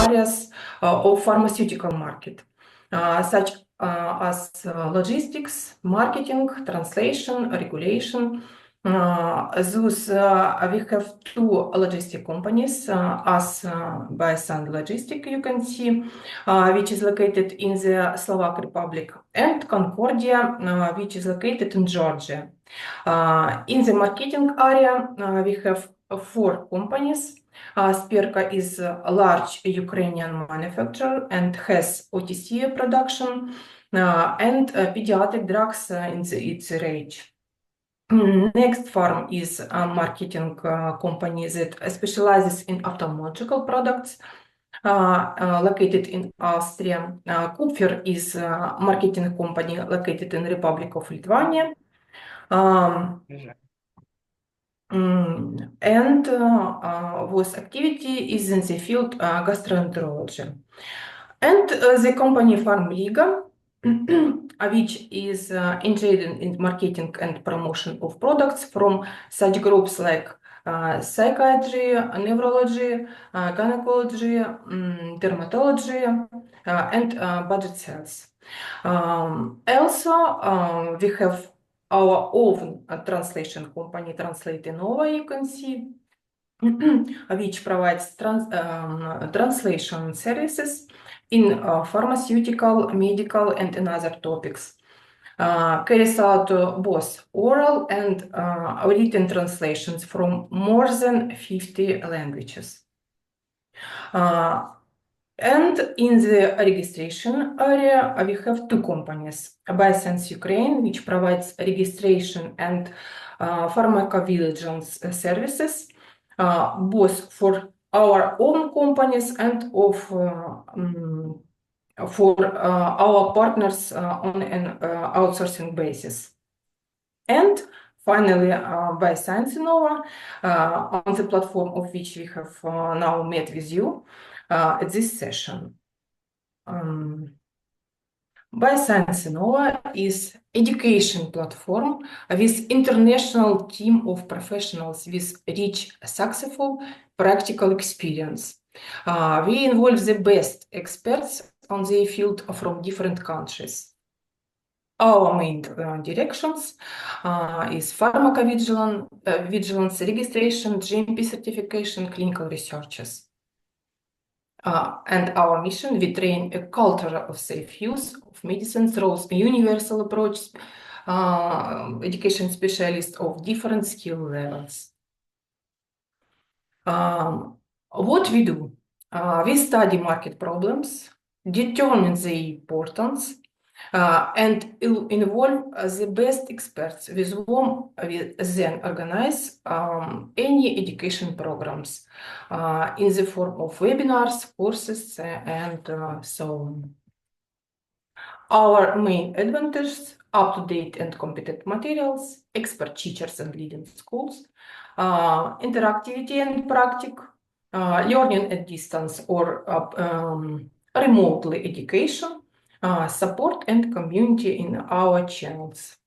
areas of pharmaceutical market, such as logistics, marketing, translation, regulation. Thus, we have two logistic companies, as Biosan Logistic, you can see, which is located in the Slovak Republic, and Concordia, which is located in Georgia. In the marketing area, we have four companies. Spikkerka is a large Ukrainian manufacturer and has OTC production and pediatric drugs in its range. Next farm is a marketing company that specializes in ophthalmological products, located in Austria. Kupfer is a marketing company located in Republic of Lithuania. And whose activity is in the field gastroenterology. And the company Pharmliga, which is engaged in marketing and promotion of products from such groups like psychiatry, neurology, gynecology, dermatology, and budget sales. Also, we have our own translation company, Translate Nova, you can see, which provides translation services in pharmaceutical, medical, and in other topics. Carries out both oral and written translations from more than 50 languages. And in the registration area, we have two companies, Biosense Ukraine, which provides registration and pharmacovigilance services, both for our own companies and for our partners on an outsourcing basis. And finally, Bioscience Nova, on the platform of which we have now met with you at this session. Bioscience Nova is education platform with international team of professionals with rich, successful, practical experience. We involve the best experts on their field from different countries. Our main directions is pharmacovigilance, registration, GMP certification, clinical researches. And our mission, we train a culture of safe use of medicine through a universal approach, education specialists of different skill levels. What we do? We study market problems, determine the importance, and involve the best experts with whom we then organize any education programs in the form of webinars, courses, and so on. Our main advantages: up-to-date and competent materials, expert teachers and leading schools, interactivity and practice, learning at distance or remotely education, support and community in our channels.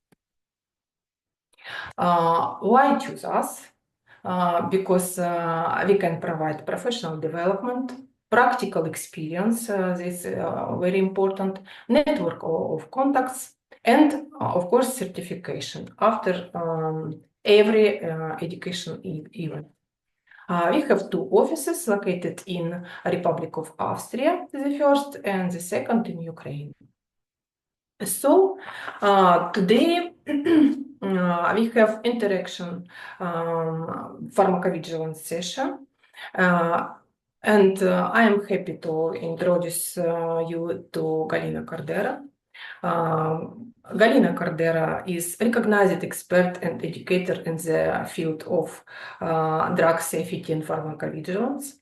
Why choose us? Because we can provide professional development, practical experience, this is very important, network of contacts, and of course certification after every education event. We have two offices located in Republic of Austria, the first, and the second in Ukraine. So today we have interaction pharmacovigilance session, and I am happy to introduce you to Галина КОРДЕРО. Галина КОРДЕРО is recognized expert and educator in the field of drug safety and pharmacovigilance.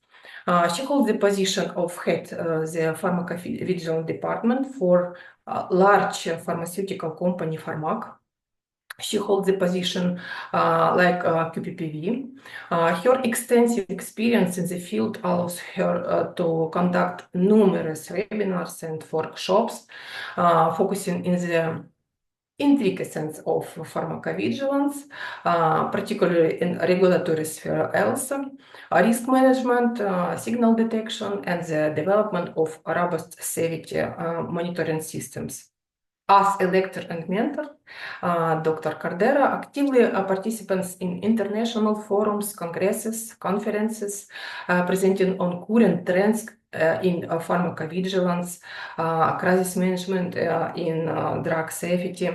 She holds the position of head the pharmacovigilance department for a large pharmaceutical company, Pharmac. She holds the position like QPPV. Her extensive experience in the field allows her to conduct numerous webinars and workshops focusing in the intricacies of pharmacovigilance, particularly in regulatory sphere also, risk management, signal detection, and the development of robust safety monitoring systems. As a lecturer and mentor, Dr. Cordero actively participants in international forums, congresses, conferences, presenting on current trends in pharmacovigilance, crisis management in drug safety,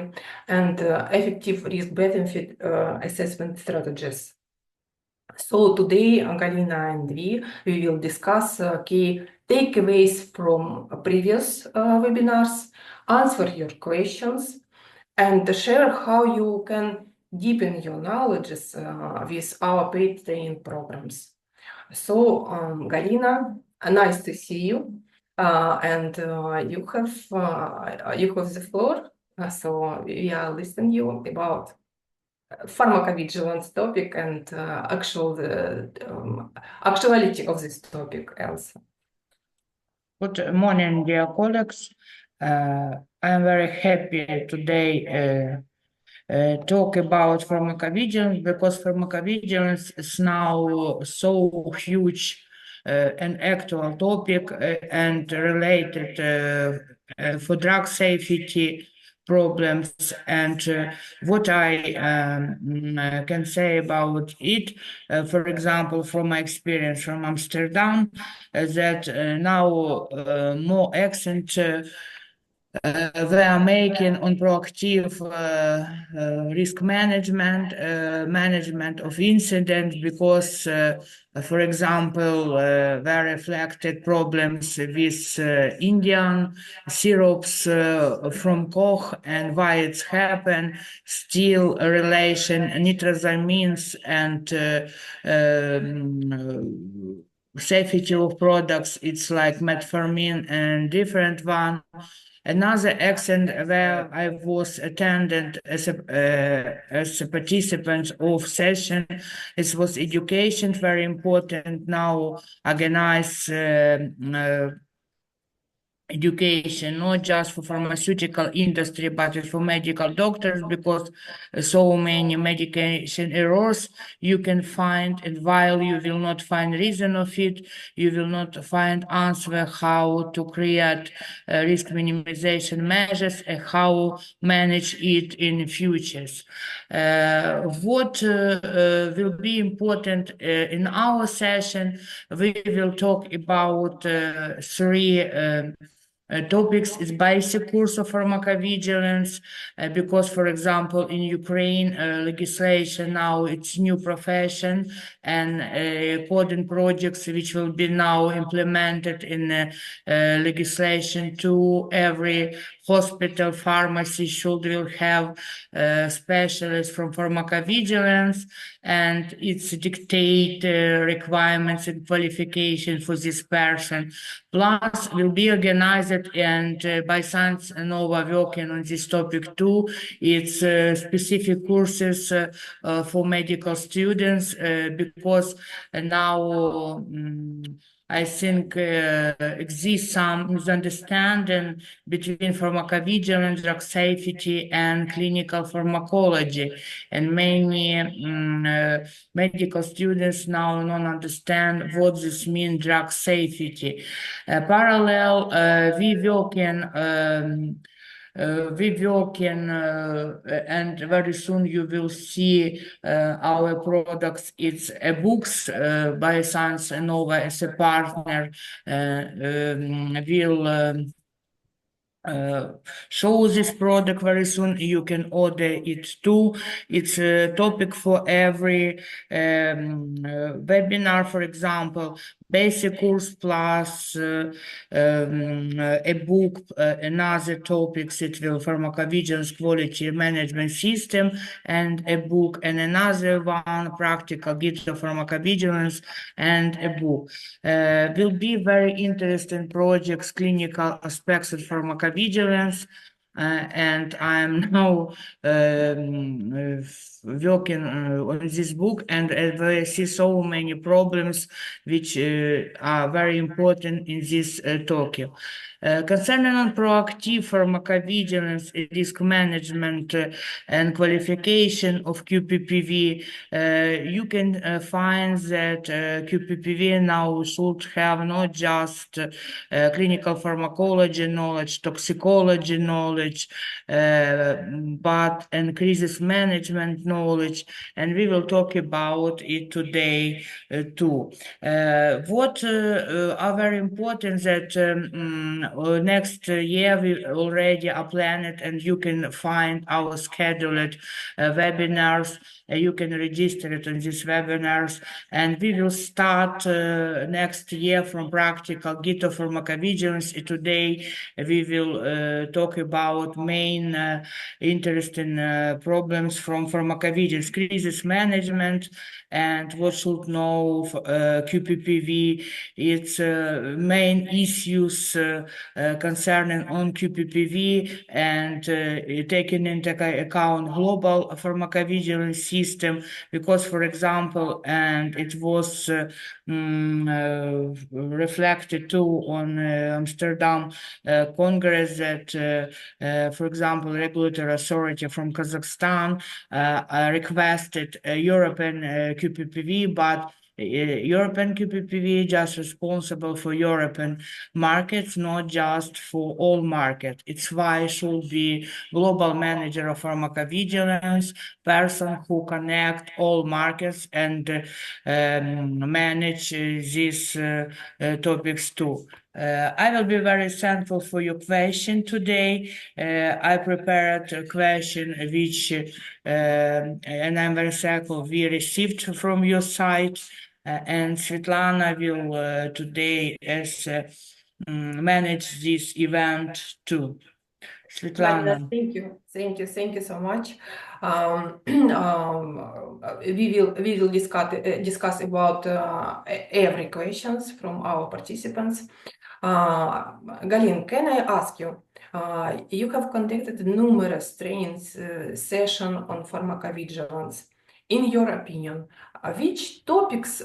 and effective risk-benefit assessment strategies. So today, Galina and we will discuss key takeaways from previous webinars, answer your questions, and share how you can deepen your knowledge with our paid training programs. So, Galina, nice to see you, and you have the floor. So we are listening you about pharmacovigilance topic and actuality of this topic also. Good morning, dear colleagues. I am very happy today talk about pharmacovigilance because pharmacovigilance is now so huge and actual topic and related for drug safety problems. And what I can say about it, for example, from my experience from Amsterdam, that now more accent they are making on proactive risk management, management of incidents, because, for example, there reflected problems with Indian syrups from Koch and why it's happened, still a relation nitrazamines and safety of products, it's like metformin and different one. Another accent where I was attended as a participant of session, it was education, very important now, organize education, not just for pharmaceutical industry, but for medical doctors, because so many medication errors you can find, and while you will not find reason of it, you will not find answer how to create risk minimization measures and how manage it in futures. What will be important in our session, we will talk about three topics is basic course of pharmacovigilance, because, for example, in Ukraine, legislation now it's new profession, and coding projects which will be now implemented in legislation to every hospital, pharmacy should will have specialists from pharmacovigilance, and it's dictate requirements and qualification for this person. Plus, will be organized and by Science Nova working on this topic too. It's specific courses for medical students because now I think exists some misunderstanding between pharmacovigilance, drug safety, and clinical pharmacology, and many medical students now don't understand what this means, drug safety. Parallel, we working and very soon you will see our products. It's books by Science Nova as a partner will show this product very soon. You can order it too. It's a topic for every webinar, for example, basic course plus a book, another topics, it will pharmacovigilance quality management system, and a book, and another one practical guide of pharmacovigilance, and a book. Will be very interesting projects, clinical aspects of pharmacovigilance. and I'm now working on this book, and I see so many problems which are very important in this topic. Concerning on proactive pharmacovigilance, risk management, and qualification of QPPV, you can find that QPPV now should have not just clinical pharmacology knowledge, toxicology knowledge, but and crisis management knowledge, and we will talk about it today too. What are very important that next year we already are planned, and you can find our scheduled webinars. You can register it on these webinars, and we will start next year from practical guide of pharmacovigilance. Today we will talk about main interesting problems from pharmacovigilance, crisis management, and what should know QPPV, its main issues concerning on QPPV, and taking into account global pharmacovigilance system, because, for example, and it was reflected too on Amsterdam Congress that, for example, regulatory authority from Kazakhstan requested a European QPPV, but European QPPV just responsible for European markets, not just for all markets. It's why it should be global manager of pharmacovigilance, person who connect all markets and manage these topics too. I will be very thankful for your question today. I prepared a question which, and I'm very thankful we received from your side. And Svetlana will today manage this event too. Svetlana. Thank you so much. We will discuss about every questions from our participants. Galin, can I ask you? You have conducted numerous trainings session on pharmacovigilance. In your opinion, which topics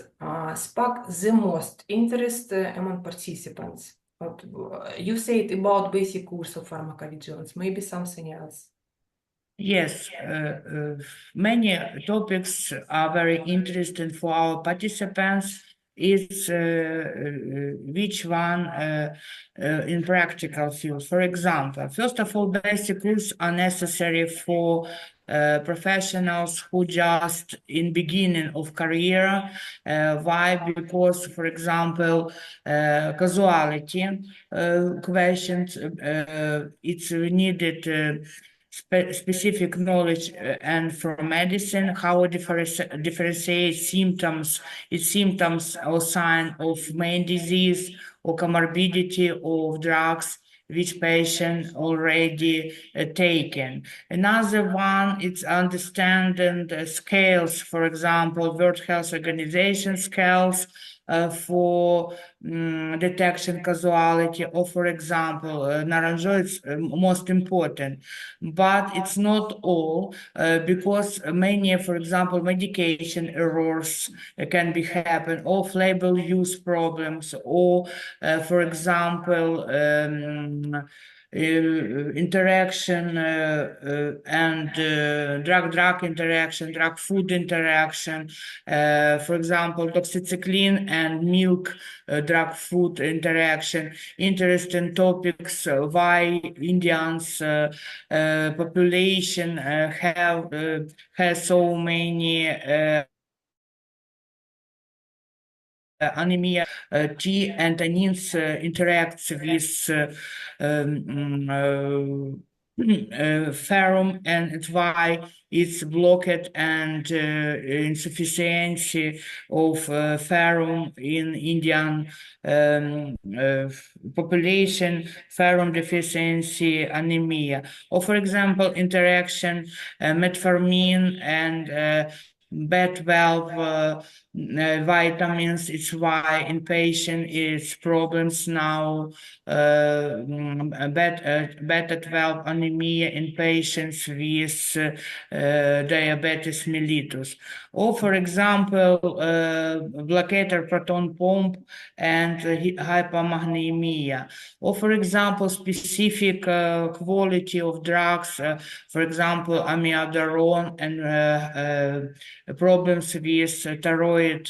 spark the most interest among participants? You said about basic course of pharmacovigilance, maybe something else. Yes, many topics are very interesting for our participants. It's which one in practical field. For example, first of all, basic rules are necessary for professionals who just in beginning of career. Why? Because, for example, causality questions, it's needed specific knowledge and from medicine, how differentiate symptoms, its symptoms or sign of main disease or comorbidity of drugs which patient already taken. Another one, it's understanding the scales, for example, World Health Organization scales for detection causality, or for example, Naranjo is most important, but it's not all, because many, for example, medication errors can be happen, off-label use problems, or for example, interaction and drug-drug interaction, drug-food interaction, for example, doxycycline and milk drug-food interaction. Interesting topics, why Indians population has so many anemia. T and tannins interacts with ferrum, and it's why it's blocked, and insufficiency of ferrum in Indian population, ferrum deficiency, anemia. Or for example, interaction metformin and B12 vitamins. It's why in patient is problems now. Beta 12 anemia in patients with diabetes mellitus. Or, for example, blockade proton pump and hypomagnemia. Or, for example, specific quality of drugs, for example, amiodarone and problems with thyroid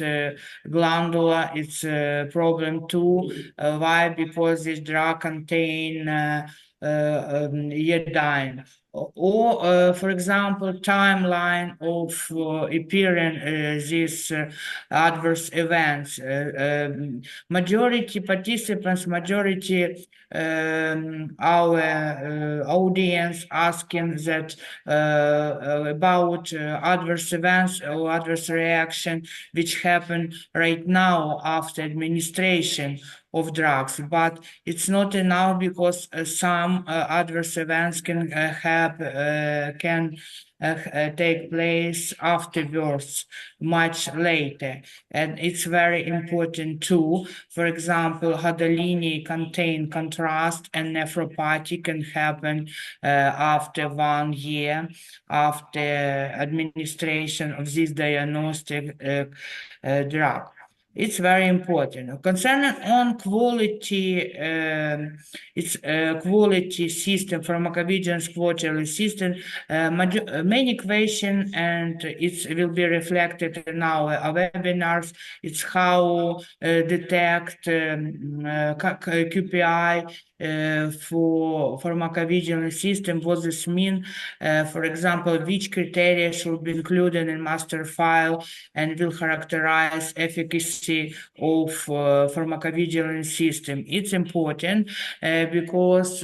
glandular. It's a problem too. Why? Because this drug contain iodine. Or, for example, timeline of appearing these adverse events. Majority participants, majority our audience asking that about adverse events or adverse reaction which happen right now after administration of drugs, but it's not enough because some adverse events can take place afterwards, much later, and it's very important too. For example, gadolinium contain contrast, and nephropathy can happen after 1 year after administration of this diagnostic drug. It's very important. Concerning on quality, it's quality system, pharmacovigilance quality system, many questions, and it will be reflected in our webinars. It's how detect QPI for pharmacovigilance system. What this mean? For example, which criteria should be included in master file and will characterize efficacy of pharmacovigilance system. It's important because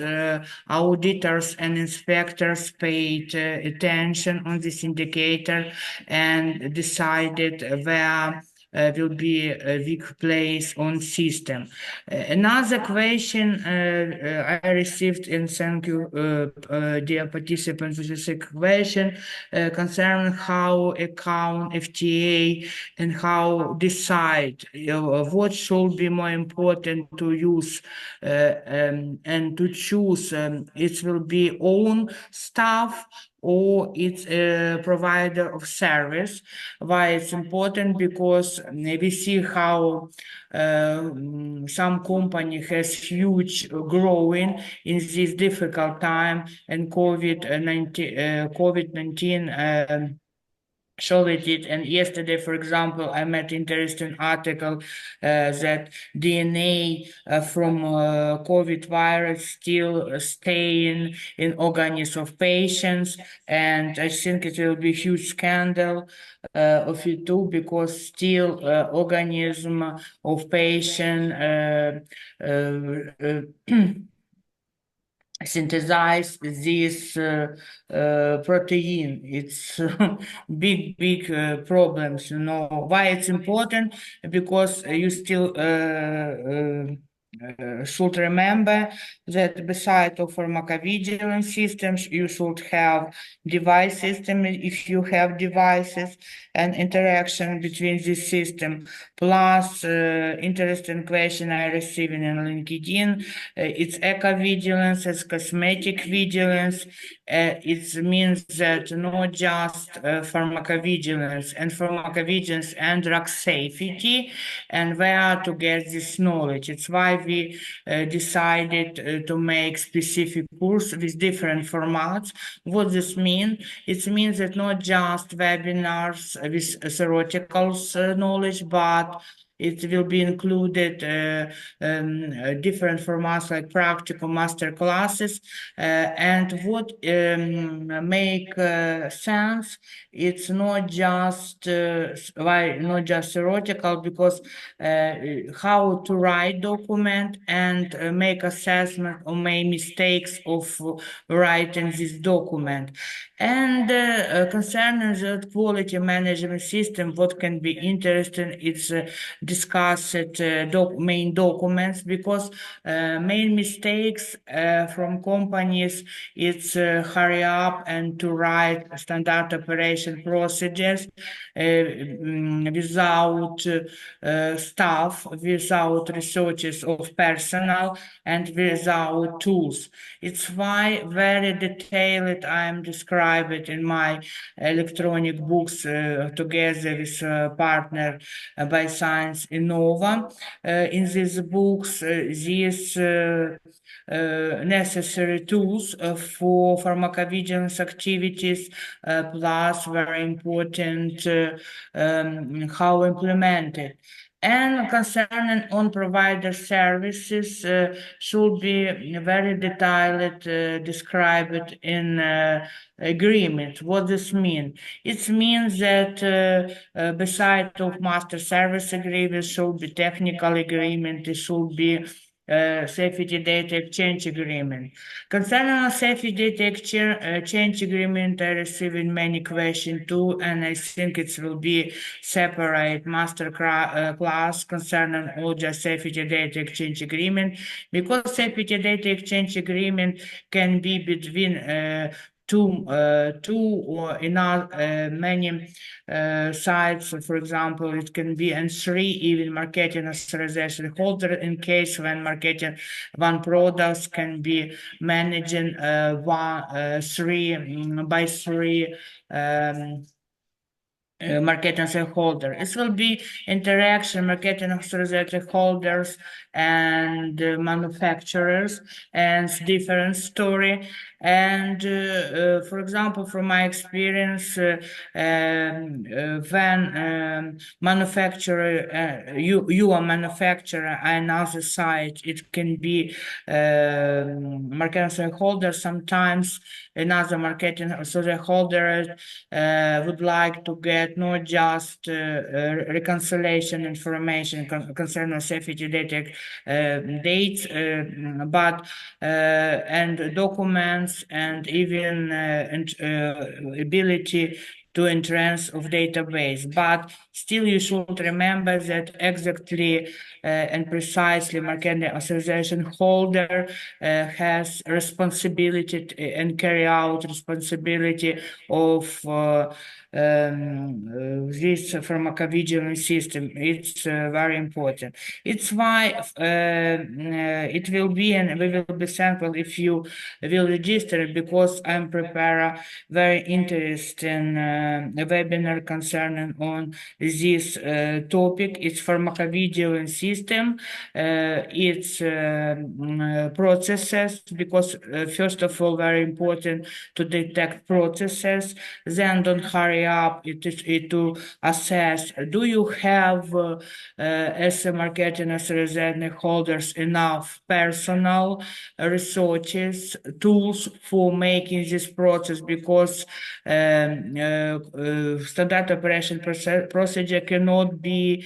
auditors and inspectors paid attention on this indicator and decided where will be a weak place on system. Another question I received, and thank you, dear participants, with this question concerning how account FTA and how decide what should be more important to use and to choose. It will be own staff or it's a provider of service. Why it's important? Because we see how some company has huge growing in this difficult time, and COVID-19 showed it. And yesterday, for example, I met interesting article that DNA from COVID virus still staying in organisms of patients, and I think it will be a huge scandal of it too, because still organism of patient synthesize this protein. It's big problems, you know. Why it's important? Because you still should remember that beside of pharmacovigilance systems, you should have device system if you have devices, and interaction between this system. Plus, interesting question I received in LinkedIn, it's eco-vigilance, it's cosmetic vigilance. It means that not just pharmacovigilance and drug safety, and where to get this knowledge. It's why we decided to make specific course with different formats. What this means? It means that not just webinars with theoretical knowledge, but it will be included different formats like practical master classes, and what make sense. It's not just why not just theoretical, because how to write document and make assessment or make mistakes of writing this document. And concerning the quality management system, what can be interesting, it's discussed main documents, because main mistakes from companies, it's hurry up and to write standard operation procedures without staff, without resources of personnel, and without tools. It's why very detailed I am described in my electronic books together with partner by Science Innova. In these books, these necessary tools for pharmacovigilance activities, plus very important how implemented. And concerning on provider services, should be very detailed described in agreement. What this mean? It means that beside of master service agreement should be technical agreement, it should be safety data exchange agreement. Concerning safety data exchange agreement, I received many questions too, and I think it will be separate master class concerning all the safety data exchange agreement, because safety data exchange agreement can be between two or in many sites. For example, it can be in three, even marketing authorization holder, in case when marketing one product can be managing three by three marketing stakeholder. It will be interaction marketing authorization holders and manufacturers, and different story. And for example, from my experience, when manufacturer, you are manufacturer, another site, it can be marketing stakeholder. Sometimes another marketing stakeholder would like to get not just reconciliation information concerning safety data dates, but and documents, and even ability to entrance of database. But still you should remember that exactly and precisely marketing authorization holder has responsibility and carry out responsibility of this pharmacovigilance system. It's very important. It's why it will be, and we will be thankful if you will register, because I'm prepare very interesting webinar concerning on this topic. It's pharmacovigilance system, its processes, because first of all very important to detect processes, then don't hurry up it to assess, do you have as a marketing authorization holders enough personal resources, tools for making this process, because standard operation procedure cannot be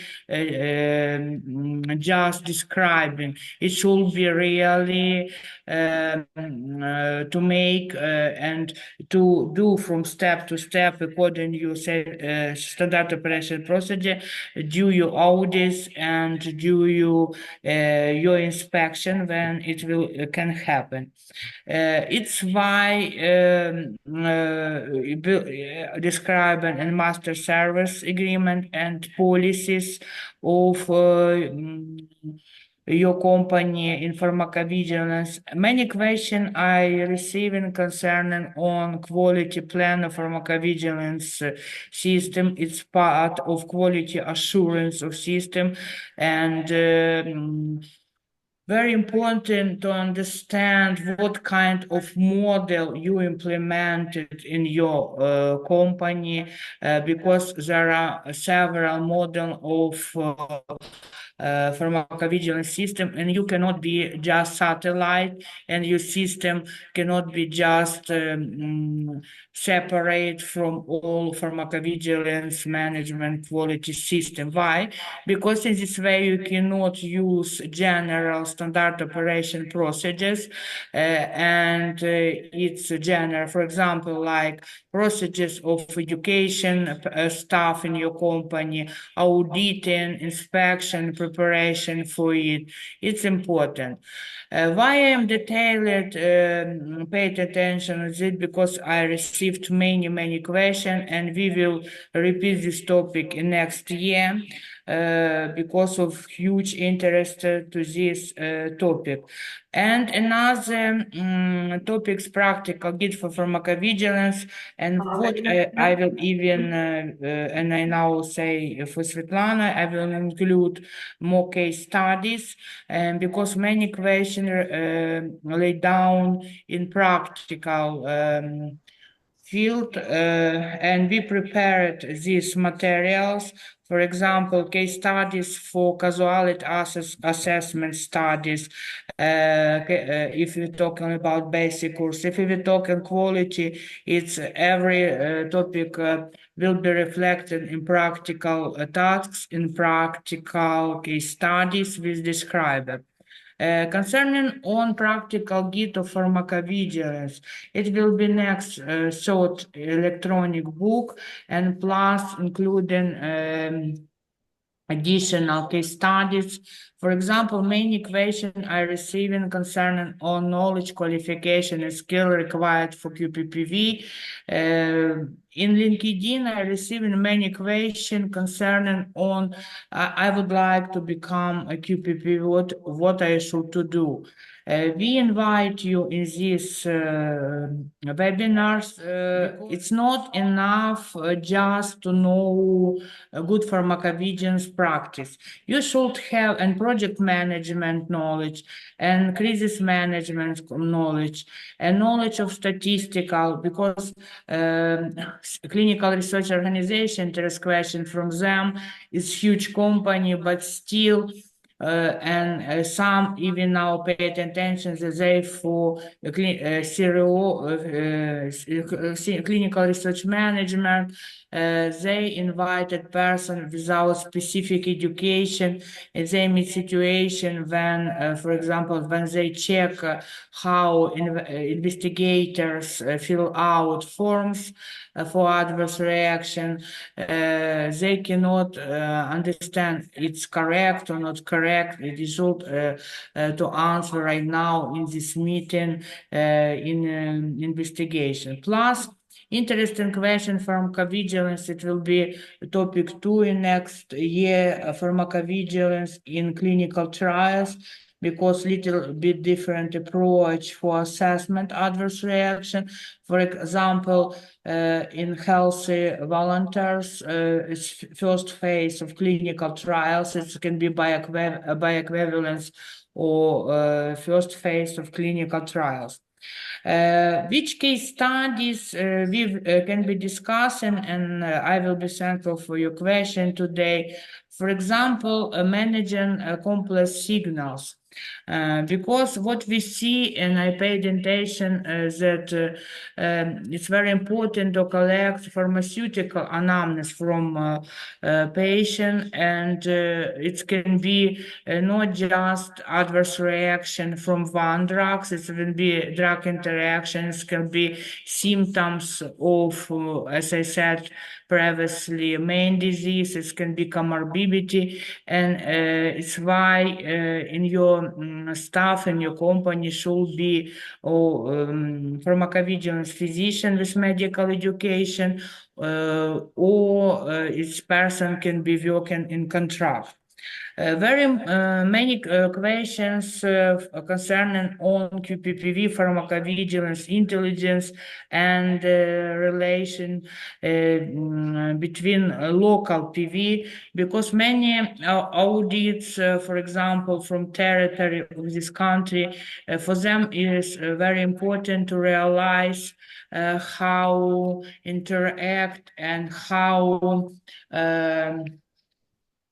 just describing. It should be really to make and to do from step to step according you say standard operation procedure, do your audits and do your inspection when it will can happen. It's why describing a master service agreement and policies of your company in pharmacovigilance. Many questions I receiving concerning on quality plan of pharmacovigilance system. It's part of quality assurance of system, and very important to understand what kind of model you implemented in your company, because there are several models of pharmacovigilance system, and you cannot be just satellite, and your system cannot be just separate from all pharmacovigilance management quality system. Why? Because in this way you cannot use general standard operation procedures and it's general, for example, like procedures of education, staff in your company, auditing, inspection, preparation for it. It's important. Why I am detailed, paid attention to it, because I received many questions, and we will repeat this topic in next year because of huge interest to this topic. And another topics, practical guide for pharmacovigilance, and what I will even, and I now say for Svetlana, I will include more case studies, and because many questions lay down in practical field, and we prepared these materials. For example, case studies for causality assessment studies, if we're talking about basic course. If we're talking quality, it's every topic will be reflected in practical tasks, in practical case studies with described. Concerning on practical guide of pharmacovigilance, it will be next short electronic book, and plus including additional case studies. For example, many questions I receiving concerning on knowledge, qualification, and skill required for QPPV. In LinkedIn, I receiving many questions concerning on I would like to become a QPP, what I should to do. We invite you in these webinars. It's not enough just to know a good pharmacovigilance practice. You should have and project management knowledge, and crisis management knowledge, and knowledge of statistical, because clinical research organization, interest question from them, is huge company, but still and some even now paid attention that they for clinical research management, they invited person without specific education, and they meet situation when, for example, when they check how investigators fill out forms for adverse reaction, they cannot understand it's correct or not correct. It is should to answer right now in this meeting in investigation. Plus, interesting question, pharmacovigilance. It will be topic 2 in next year, pharmacovigilance in clinical trials, because little bit different approach for assessment adverse reaction. For example, in healthy volunteers, it's first phase of clinical trials. It can be bioequivalence or first phase of clinical trials. Which case studies we can be discussing, and I will be thankful for your question today. For example, managing complex signals. Because what we see, and I paid attention that it's very important to collect pharmaceutical anamnesis from patient, and it can be not just adverse reaction from one drug, it can be drug interactions, can be symptoms of, as I said previously, main disease, it can be comorbidity, and it's why in your staff in your company should be pharmacovigilance physician with medical education, or each person can be working in contract. Very many questions concerning on QPPV, pharmacovigilance, intelligence, and relation between local PV, because many audits, for example, from territory of this country, for them is very important to realize how interact and how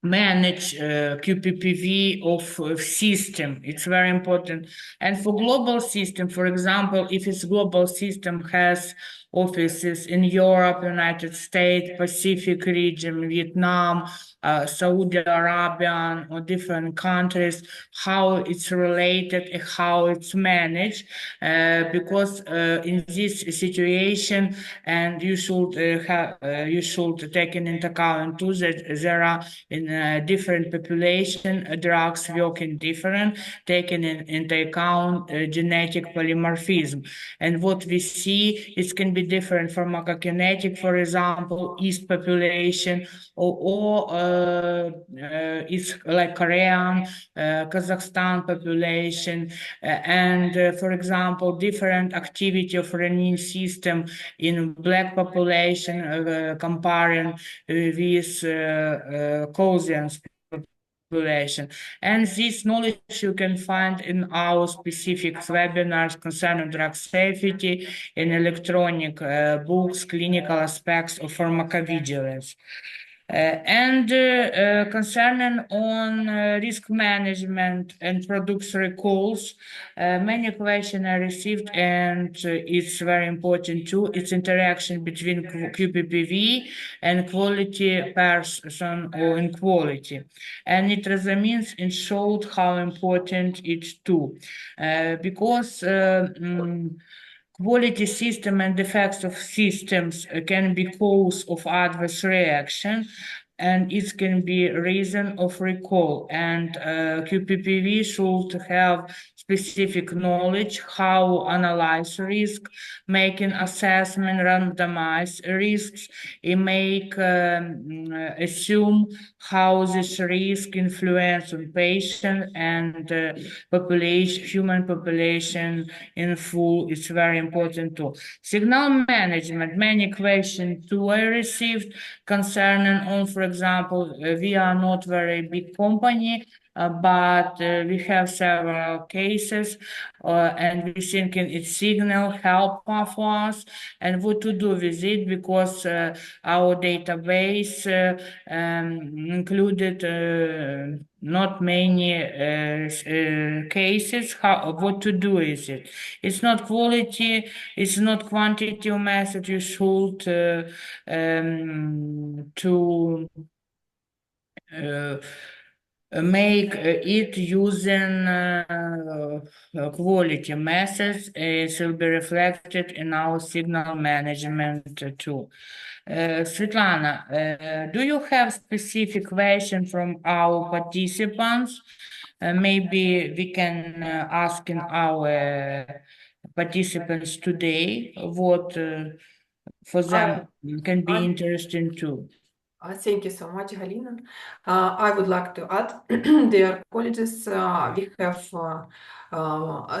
manage QPPV of system. It's very important. And for global system, for example, if it's global system has offices in Europe, United States, Pacific region, Vietnam, Saudi Arabia, or different countries, how it's related, how it's managed, because in this situation, and you should take into account too that there are in different population drugs working different, taking into account genetic polymorphism. And what we see, it can be different pharmacokinetic, for example, East population, or it's like Korean, Kazakhstan population, and for example, different activity of renin system in Black population comparing with Caucasian population. And this knowledge you can find in our specific webinars concerning drug safety in electronic books, clinical aspects of pharmacovigilance. And concerning on risk management and products recalls, many questions are received, and it's very important too. It's interaction between QPPV and quality person or in quality. And it means it showed how important it's too, because quality system and defects of systems can be cause of adverse reaction, and it can be reason of recall. And QPPV should have specific knowledge how analyze risk, making assessment, randomize risks, and make assume how this risk influence on patient and population, human population in full. It's very important too. Signal management, many questions too I received concerning on, for example, we are not very big company, but we have several cases, and we think its signal help for us and what to do with it, because our database included not many cases. What to do with it? It's not quality, it's not quantity of method. You should to make it using quality methods. It will be reflected in our signal management too. Svetlana, do you have specific question from our participants? Maybe we can ask in our participants today what for them can be interesting too. Thank you so much, Galina. I would like to add, dear colleagues, we have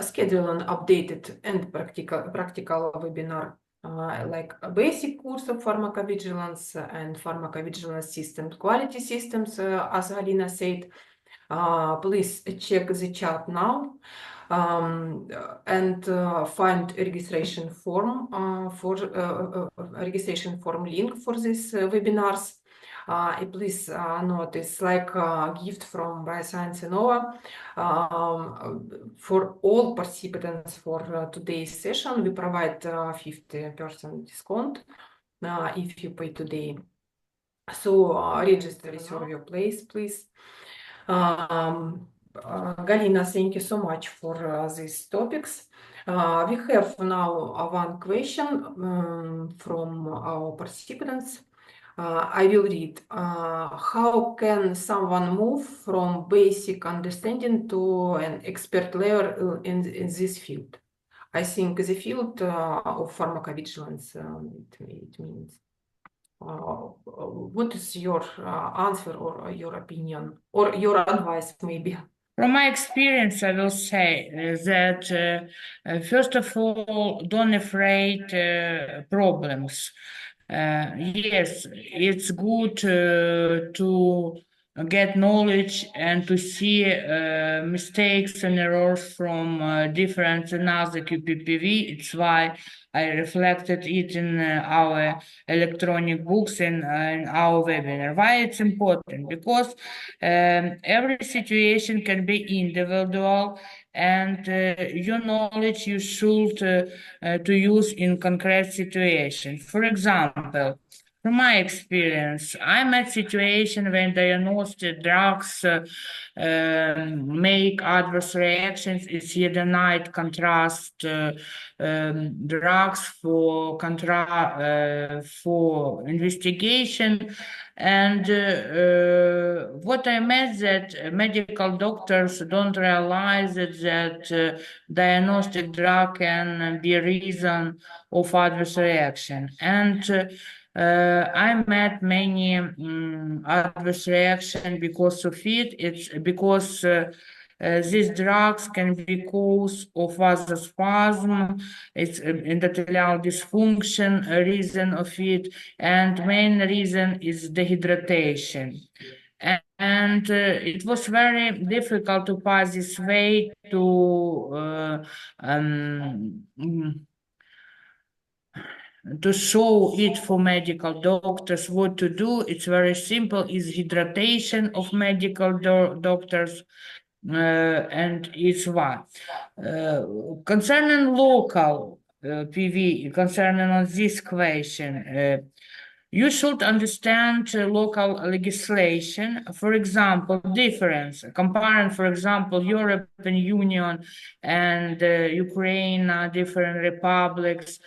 scheduled an updated and practical webinar, like a basic course of pharmacovigilance and pharmacovigilance systems, quality systems, as Galina said. Please check the chat now. And find a registration form link for these webinars. Please note it's like a gift from Bioscience Innova for all participants for today's session. We provide 50% discount if you pay today. So register, reserve your place, please. Galina, thank you so much for these topics. We have now one question from our participants. I will read. How can someone move from basic understanding to an expert level in this field? I think the field of pharmacovigilance, it means. What is your answer or your opinion or your advice, maybe? From my experience, I will say that first of all, don't afraid problems. Yes, it's good to get knowledge and to see mistakes and errors from different another QPPV. It's why I reflected it in our electronic books and in our webinar. Why it's important? Because every situation can be individual, and your knowledge you should to use in concrete situation. For example, from my experience, I'm at situation when diagnosed drugs make adverse reactions. It's either night contrast drugs for for investigation. And what I meant that medical doctors don't realize that diagnostic drug can be a reason of adverse reaction. And I met many adverse reaction because of it. It's because these drugs can be cause of vasospasm, it's endothelial dysfunction, a reason of it, and main reason is dehydration. And it was very difficult to pass this way to show it for medical doctors what to do. It's very simple. It's hydration of medical doctors, and it's what concerning local PV, concerning on this question. You should understand local legislation. For example, difference, comparing, for example, European Union and Ukraine, different republics,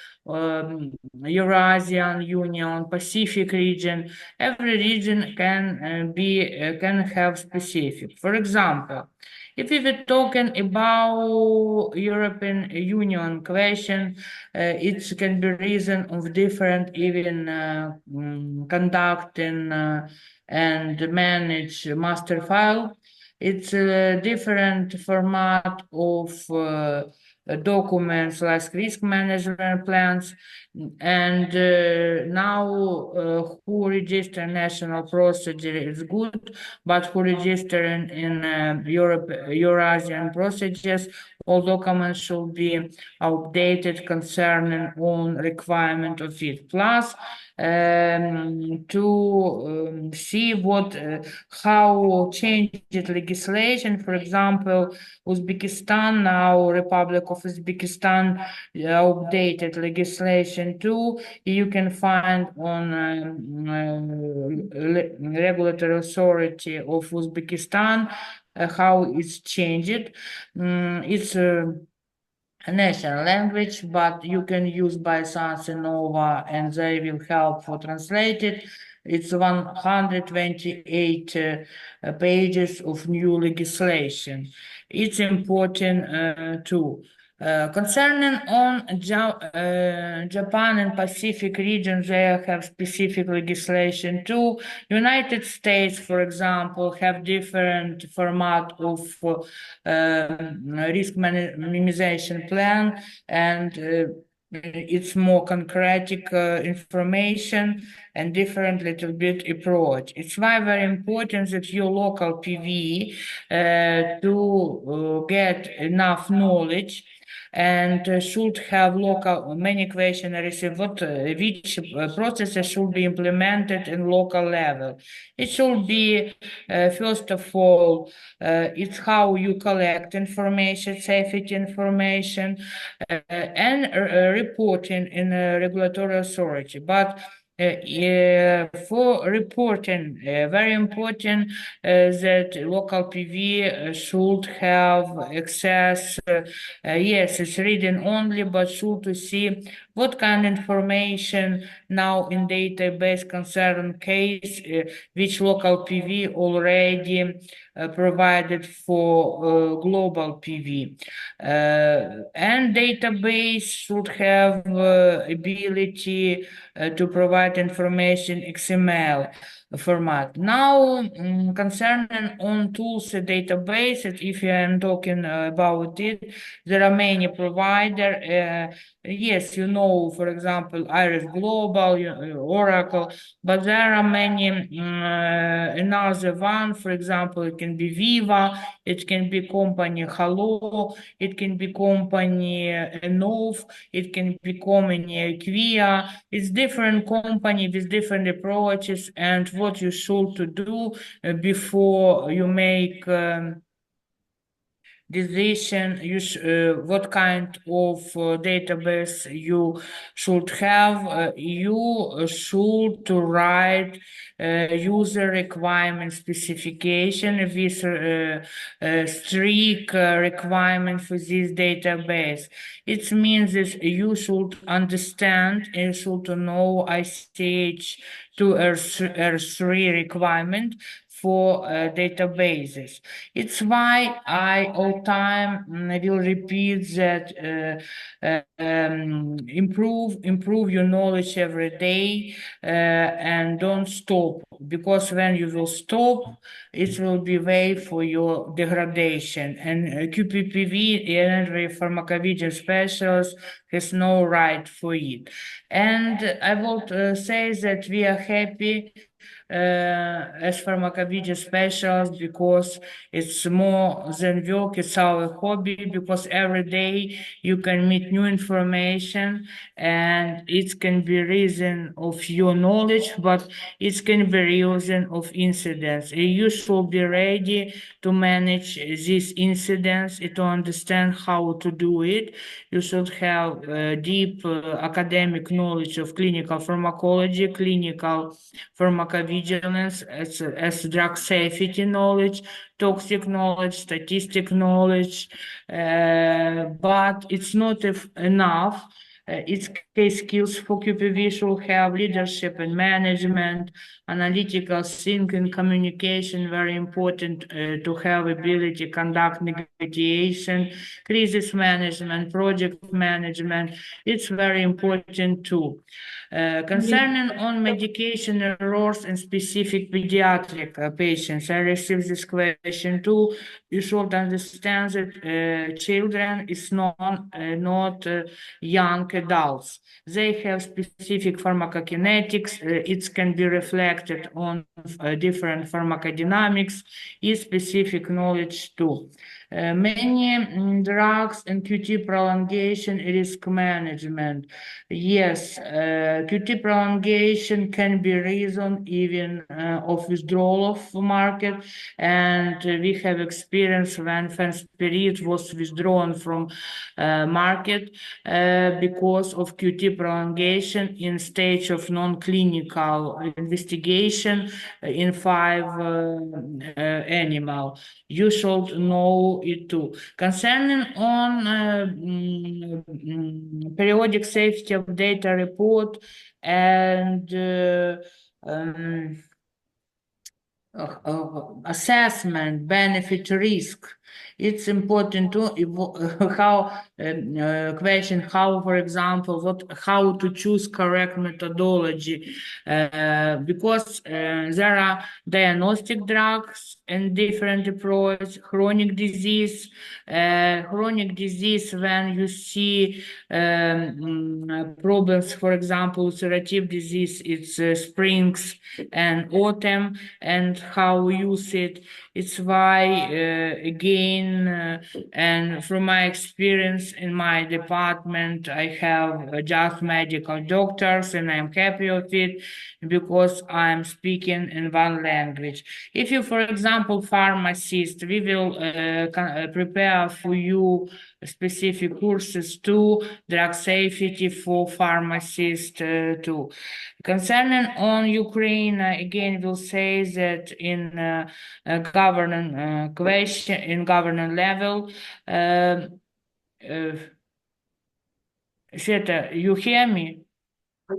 Eurasian Union, Pacific region. Every region can can have specific. For example, if we were talking about European Union question, it can be reason of different even conducting and manage master file. It's a different format of documents like risk management plans. And now who register national procedure is good, but who register in Eurasian procedures, all documents should be updated concerning on requirement of it. Plus, to see what how changed legislation. For example, Uzbekistan, now Republic of Uzbekistan, updated legislation too. You can find on regulatory authority of Uzbekistan how it's changed. It's a national language, but you can use by Sans and Nova, and they will help for translate it. It's 128 pages of new legislation. It's important too. Concerning on Japan and Pacific region, they have specific legislation too. United States, for example, have different format of risk minimization plan, and it's more concrete information and different little bit approach. It's why very important that your local PV to get enough knowledge, and should have local many questions received what which processes should be implemented in local level. It should be first of all it's how you collect information, safety information, and reporting in a regulatory authority. But for reporting, very important that local PV should have access. Yes, it's reading only, but should to see what kind of information now in database concern case, which local PV already provided for global PV. And database should have ability to provide information XML format. Now, concerning on tools and databases, if I am talking about it, there are many providers. Yes, you know, for example, Iris Global, Oracle, but there are many, another one, for example, it can be Viva, it can be company Hello, it can be company Enov, it can be company Quia. It's different company with different approaches, and what you should do before you make decision, what kind of database you should have. You should write user requirement specification with strict requirement for this database. It means that you should understand and should know ICH to R3 requirement for databases. It's why I all time will repeat that improve your knowledge every day and don't stop, because when you will stop, it will be way for your degradation. And QPPV, every pharmacovigilance specialist, has no right for it. And I would say that we are happy as pharmacovigilance specialists, because it's more than work, it's our hobby, because every day you can meet new information, and it can be reason of your knowledge, but it can be reason of incidents. You should be ready to manage these incidents, to understand how to do it. You should have deep academic knowledge of clinical pharmacology, clinical pharmacovigilance, as drug safety knowledge, toxic knowledge, statistic knowledge, but it's not enough. Its case skills for QPV should have leadership and management, analytical thinking, communication, very important to have ability to conduct negotiation, crisis management, project management. It's very important too. Concerning on medication errors in specific pediatric patients, I received this question too. You should understand that children is not young adults. They have specific pharmacokinetics. It can be reflected on different pharmacodynamics, is specific knowledge too. Many drugs and QT prolongation risk management. Yes, QT prolongation can be reason even of withdrawal of market, and we have experience when Fenspirit was withdrawn from market because of QT prolongation in stage of non-clinical investigation in 5 animal. You should know it too. Concerning on periodic safety of data report and assessment, benefit, risk. It's important to question how, for example, how to choose correct methodology, because there are diagnostic drugs and different approach, chronic disease when you see problems, for example, ulcerative disease, it's springs and autumn, and how we use it. It's why, again, and from my experience in my department, I have just medical doctors, and I'm happy with it because I'm speaking in one language. If you, for example, pharmacist, we will prepare for you specific courses too, drug safety for pharmacists too. Concerning on Ukraine, again, we'll say that in governance question, in governance level, Sveta, you hear me?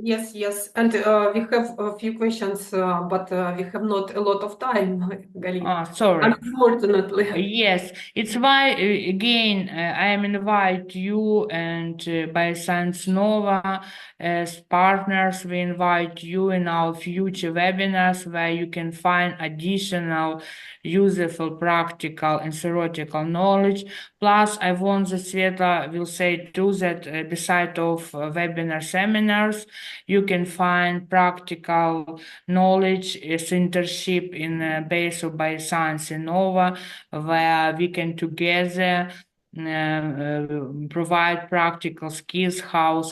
Yes, yes. And we have a few questions, but we have not a lot of time, Galina. Sorry. Unfortunately. Yes, it's why again I am invite you and by Science Nova as partners. We invite you in our future webinars where you can find additional useful, practical, and theoretical knowledge. Plus, I want that Sveta will say too that beside of webinar seminars, you can find practical knowledge as internship in base of Bioscience Nova, where we can together provide practical skills, how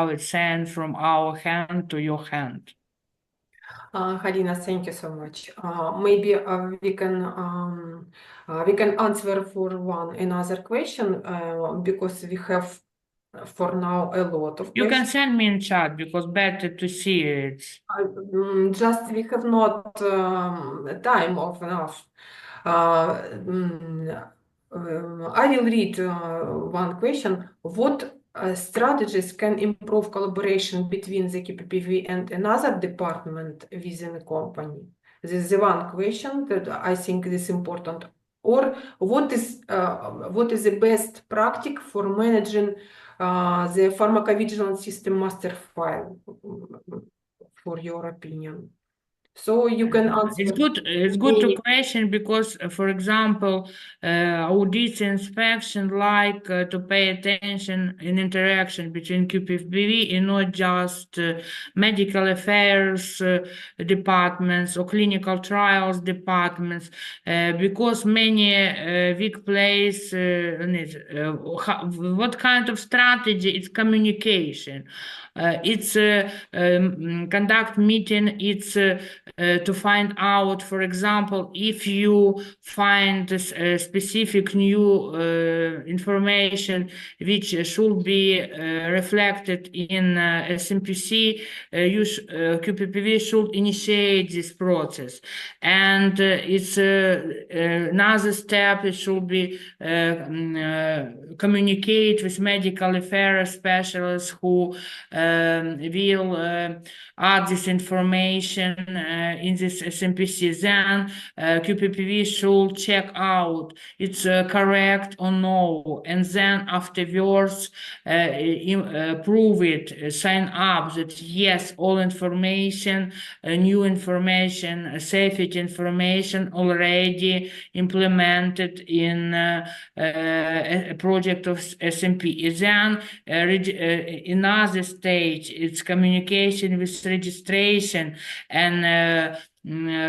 it's sent from our hand to your hand. Halina, thank you so much. Maybe we can answer for another question because we have for now a lot of You can questions. send me in chat because better to see it. Just we have not time of enough. I will read one question. What strategies can improve collaboration between the KPPV and another department within a company? This is the one question that I think is important. Or what is the best practice for managing the pharmacovigilance system master file, for your opinion? So you can answer. It's good to question because, for example, audit inspection like to pay attention in interaction between QPFBV and not just medical affairs departments or clinical trials departments, because many weak place what kind of strategy? It's communication. It's conduct meeting. It's to find out, for example, if you find specific new information which should be reflected in SMPC, QPPV should initiate this process. And it's another step, it should be communicate with medical affairs specialists who will add this information in this SMPC. Then QPPV should check out it's correct or no, and then afterwards prove it, sign up that yes, all information, new information, safety information already implemented in a project of SMP. Then another stage, it's communication with registration and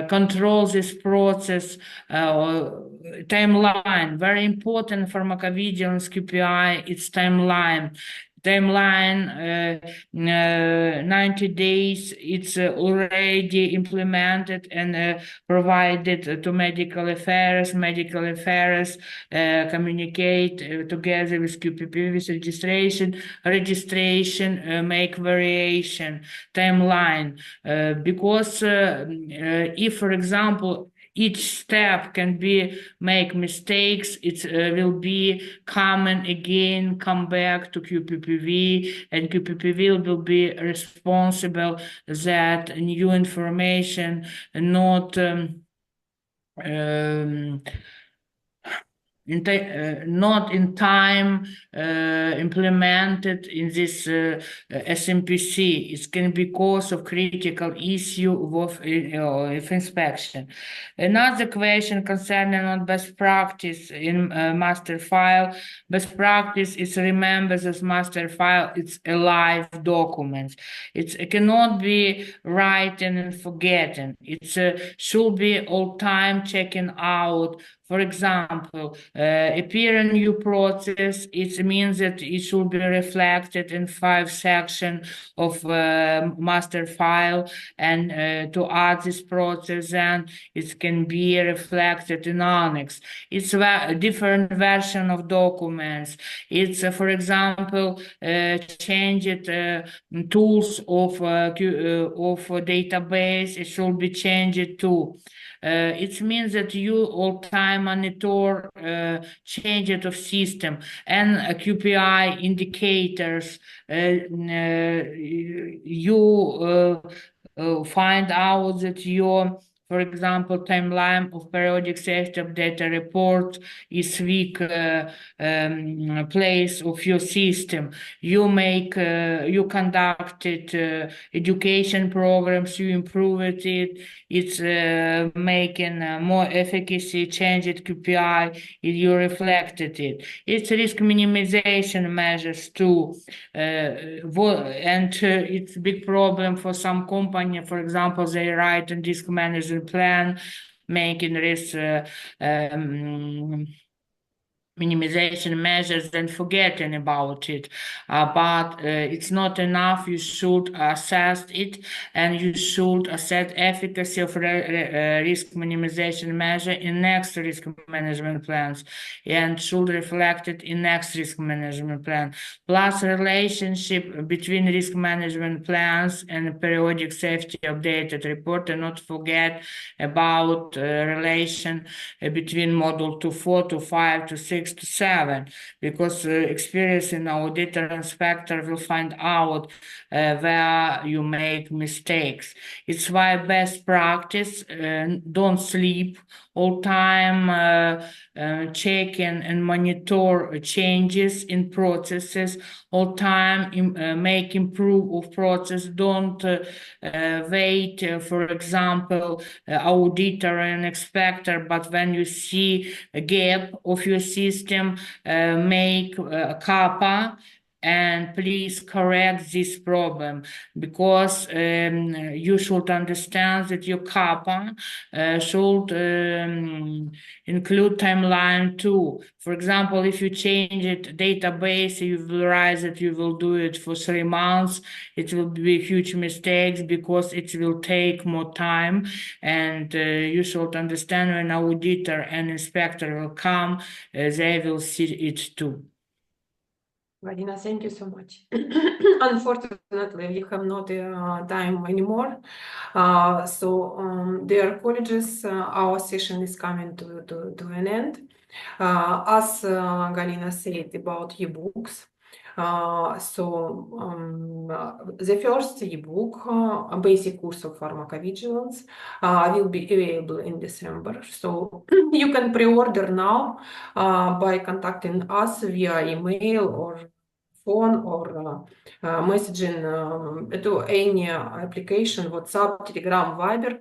control this process timeline. Very important pharmacovigilance KPI, it's timeline. 90 days, it's already implemented and provided to medical affairs. Medical affairs communicate together with QPP with registration make variation timeline, because if, for example, each step can be make mistakes, it will be common again, come back to QPPV, and QPPV will be responsible that new information not not in time implemented in this SMPC. It can be cause of critical issue of inspection. Another question concerning on best practice in master file. Best practice is remember this master file, it's a live document. It cannot be written and forgetting. It should be all time checking out. For example, appear a new process, it means that it should be reflected in 5 sections of master file, and to add this process, then it can be reflected in annex. It's a different version of documents. It's, for example, changed tools of database, it should be changed too. It means that you all time time monitor changes of system and QPI indicators. You find out that your, for example, timeline of periodic safety of data report is weak place of your system. You conducted education programs, you improved it, it's making more efficacy, changed QPI, you reflected it. It's risk minimization measures too. And it's a big problem for some company. For example, they write a risk management plan, making risk minimization measures and forgetting about it. But it's not enough. You should assess it, and you should assess efficacy of risk minimization measure in next risk management plans, and should reflect it in next risk management plan. Plus, relationship between risk management plans and periodic safety updated report, and not forget about relation between module 2.4 to 5 to 6 to 7, because experiencing auditor inspector will find out where you make mistakes. It's why best practice, don't sleep all time, checking and monitor changes in processes all time, make improve of process. Don't wait, for example, auditor and inspector, but when you see a gap of your system, make a CAPA and please correct this problem, because you should understand that your CAPA should include timeline too. For example, if you change it database, you will realize that you will do it for 3 months. It will be huge mistakes because it will take more time, and you should understand when auditor and inspector will come, they will see it too. Galina, thank you so much. Unfortunately, we have not time anymore. Dear colleagues, our session is coming to an end. As Galina said about ebooks, the first ebook, a basic course of pharmacovigilance, will be available in December. So you can pre-order now by contacting us via email or phone or messaging to any application, WhatsApp, Telegram, Viber.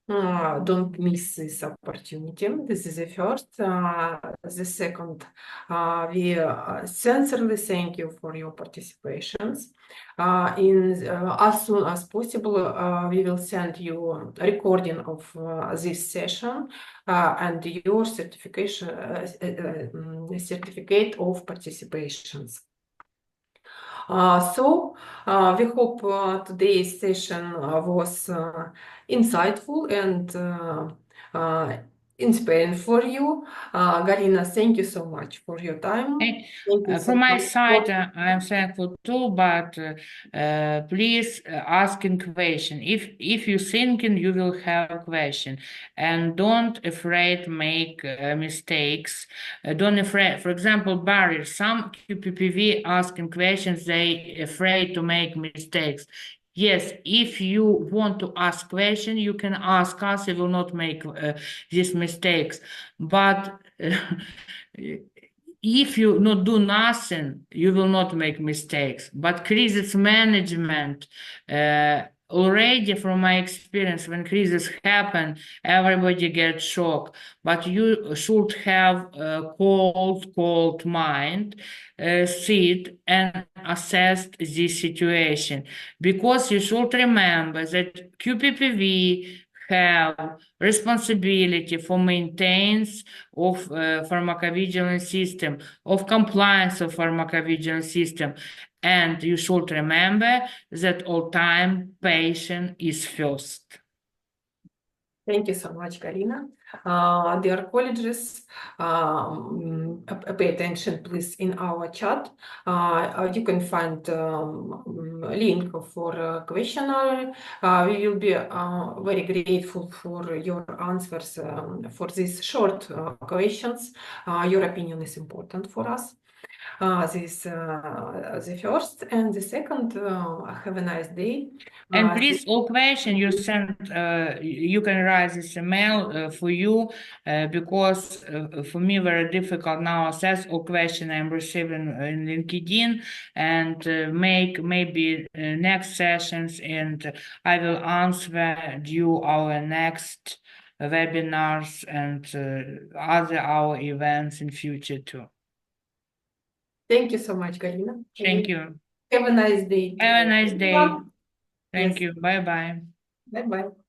Don't miss this opportunity. This is the first. The second, we sincerely thank you for your participations. As soon as possible, we will send you a recording of this session and your certificate of participations. We hope today's session was insightful and inspiring for you. Galina, thank you so much for your time. From my side, I'm thankful too, but please asking question. If you're thinking, you will have a question, and don't afraid make mistakes. Don't afraid. For example, barriers. Some QPPV asking questions, they afraid to make mistakes. Yes, if you want to ask question, you can ask us. We will not make these mistakes. But if you not do nothing, you will not make mistakes. But crisis management, already from my experience, when crisis happen, everybody gets shocked. But you should have a cold mind, sit and assess this situation, because you should remember that QPPV have responsibility for maintenance of pharmacovigilance system, of compliance of pharmacovigilance system. And you should remember that all time patient is first. Thank you so much, Galina. Dear colleagues, pay attention, please, in our chat. You can find link for questionnaire. We will be very grateful for your answers for these short questions. Your opinion is important for us. This the first, and the second, have a nice day. And please, all questions you send, you can write this email for you, because for me very difficult now assess all questions I'm receiving in LinkedIn, and make maybe next sessions, and I will answer you our next webinars and other our events in future too. Thank you so much, Galina. Thank you. Have a nice day. Have a nice day. Thank Yes. you. Bye bye. Bye bye.